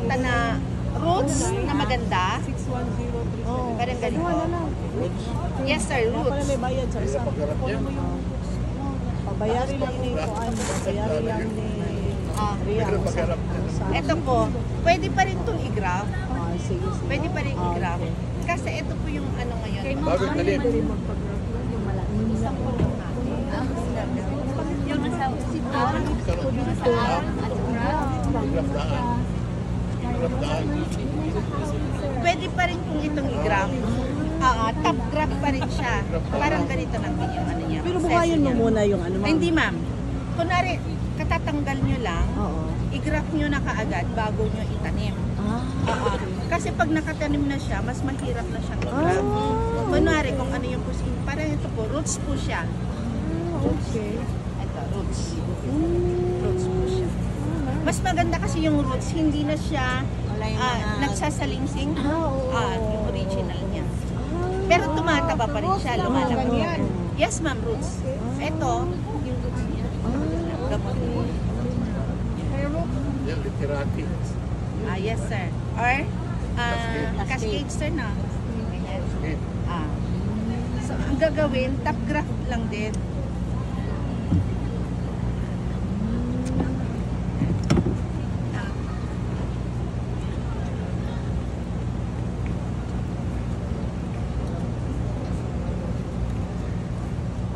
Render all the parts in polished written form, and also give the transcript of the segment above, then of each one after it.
nakita na roots na maganda. 61033. Oh, parang ganito. Yes sir, Wala pala roots. may bayad sa isa. Pabayarin lang ni Kuan. Pabayarin lang ni Ah, Ria. ito po, pwede pa rin itong i-graph. Ah, sige, sige. Pwede pa rin i-graph. Kasi ito po yung ano ngayon. Bakit mali? Yung nasa sitwaan, yung nasa Pwede pa rin kung itong i-graph. Top graph pa rin siya. Parang ganito lang din yung ano niya. Pero process buhayin mo niya. muna yung ano, Ay, ma'am. hindi ma'am. Kunwari, katatanggal nyo lang, Oo. i-graph nyo na kaagad bago nyo itanim. Kasi pag nakatanim na siya, mas mahirap na siyang i-graph. Kunwari, kung ano yung pusin, parang ito po, roots po siya. Okay. Ito, roots. Roots po siya. Mas maganda kasi yung roots, hindi na siya nagsasalingsing. Yung original niya. Pero tumataba pa rin siya, lumalaki. Yes ma'am, roots. Ito, yung roots niya. Gamot. Yan, literati. Yes sir. Or, cascade sir na. Ganyan. So, ang gagawin, top graft lang din.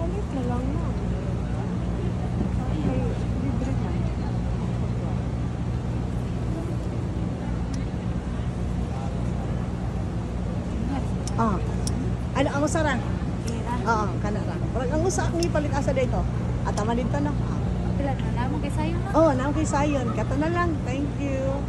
Ulit na lang na. Libre na. Ano ang usara? Oo, kanara. Ang usa akong ipalit asa dito. At tama dito na. Pila na naman kay sayo na. Oh, naon kay Sayon. Kato na lang. Thank you.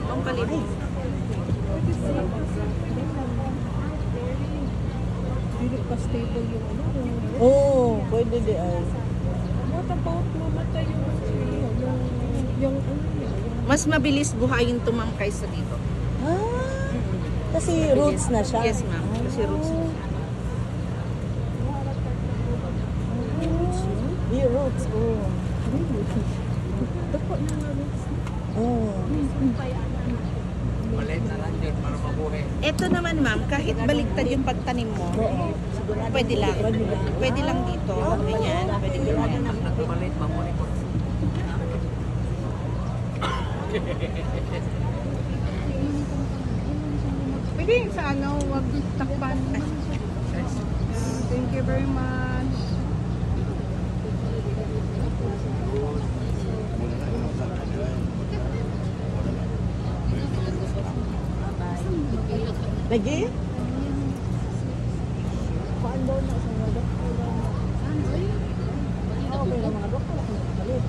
Ang palit. Hindi pa stable yung ano. Oo, pwede di ay. What about mamatay yung Mas mabilis buhayin to ma'am kaysa dito. kasi roots na siya. Yes ma'am, kasi roots na siya. Yung roots, oh. Dako na nga roots. Oh. Maliit na lang yun para mabuhay. Ito naman ma'am, kahit baliktad yung pagtanim mo, pwede lang. Pwede lang dito, ganyan, pwede ganyan. Maliit, mamuhay ko. Pwede sa ano, wag takpan. Thank you very much. Lagi? Paan daw na sa mga doktor? Oo, pero mga doktor ako nakapalit.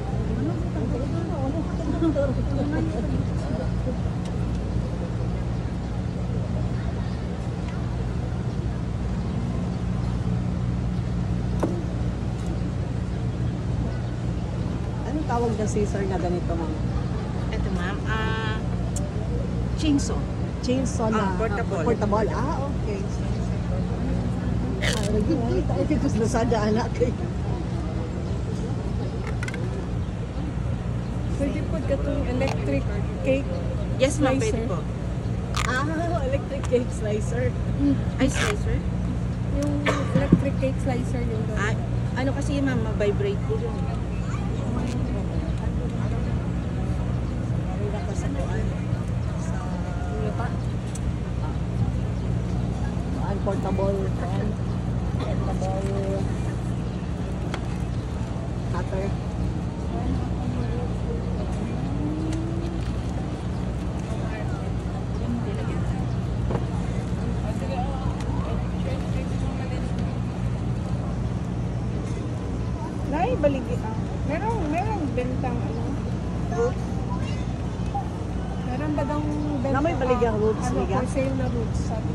Anong tawag ng scissor na ganito, ma'am? Ito ma'am, chainsaw. Chainsaw na Portable. portable. Okay. Lagi mo, tayo dito sa Lazada, anak. Pwede po katong electric cake Yes ma'am, Slicer. pwede po. Electric cake slicer. Ay, slicer? yung electric cake slicer yung Ah, ano kasi ma'am, ma-vibrate po yun. Marila ka sa kuan. Sa lupa. Kuan, portable. Kuan. Portable. Cutter. Nay, baligi. Merong bentang ano. Roots. Meron ba daw bentang Na may baligyang roots, ano, liga? for sale na roots, sabi.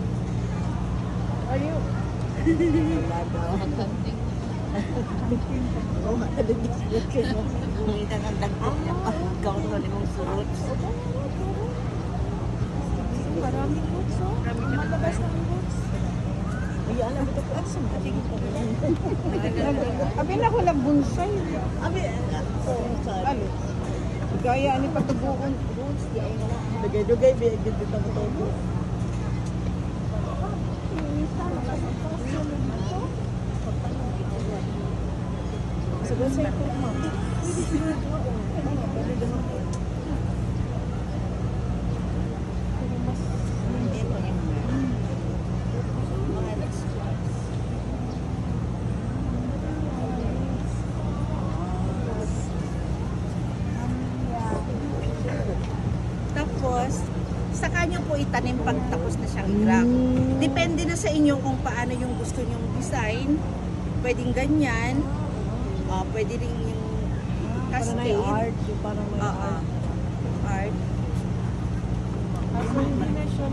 Are you? Wala daw. Oh, mataligis na kayo. Hindi na dagdag niya pa. Ikaw na limang surot. Para Maraming roots, oh. Malabas ng roots. Ay, alam mo ito po. Asa mo? Abi na ko lang bonsai. Abi, Ano? Gaya ni patubuon. roots, di ay wala. Dugay-dugay, bigyan dito ang tobo. Sabi sa ito, ma'am. Ito yung mga restaurants. Tapos, saka nyo po itanim pag tapos na siyang i-grab. Depende na sa inyo kung paano yung gusto nyong design. Pwedeng ganyan. Pwede rin yung Parang may cascade. art, yung parang may Oo. art. Art. Kaso hindi na siya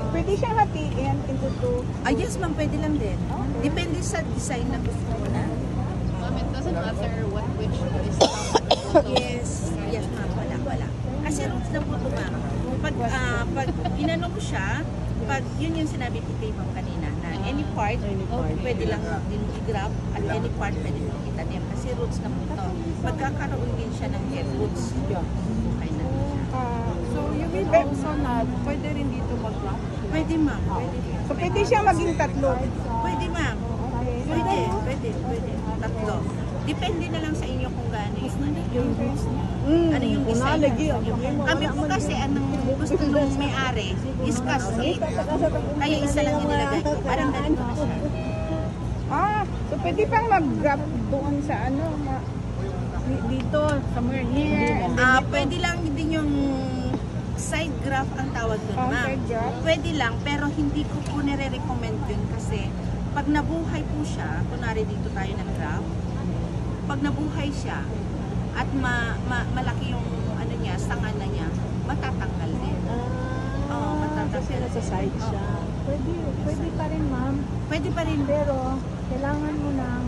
Pwede siyang hatiin into two. Yes ma'am, pwede lang din. Depende sa design na gusto mo na. It doesn't matter which is Yes ma'am, wala. Kasi roots na po ito ma'am. Pag inano mo siya, pag yun yung sinabi ko kay ma'am kanina, na any part, pwede lang din i-grab, at any part pwede lang itanim. Kasi roots na po ito. Pagkakaroon din siya ng head roots, okay na. So, you mean also na, pwede rin dito mag-rock. Pwede ma'am, pwede. So, pwede siya maging tatlo. Pwede ma'am. Pwede. Tatlo. Depende na lang sa inyo kung gaano yung ano yung design. Kami po kasi anong gusto nung may-ari is cascade. Kaya isa lang yung nilagay ko. Parang ganito na siya. So pwede pang mag-grab doon sa ano, dito, somewhere here. And then Pwede lang din yung side graph ang tawag doon, ma'am. side graph? Pwede lang, pero hindi ko po nire-recommend yun kasi pag nabuhay po siya, kunwari dito tayo ng graph, pag nabuhay siya at malaki yung ano niya, sanga na niya, matatanggal din. Oo, matatanggal. Kasi nasa side siya. Pwede pa rin, ma'am. Pwede pa rin. Pero, kailangan mo ng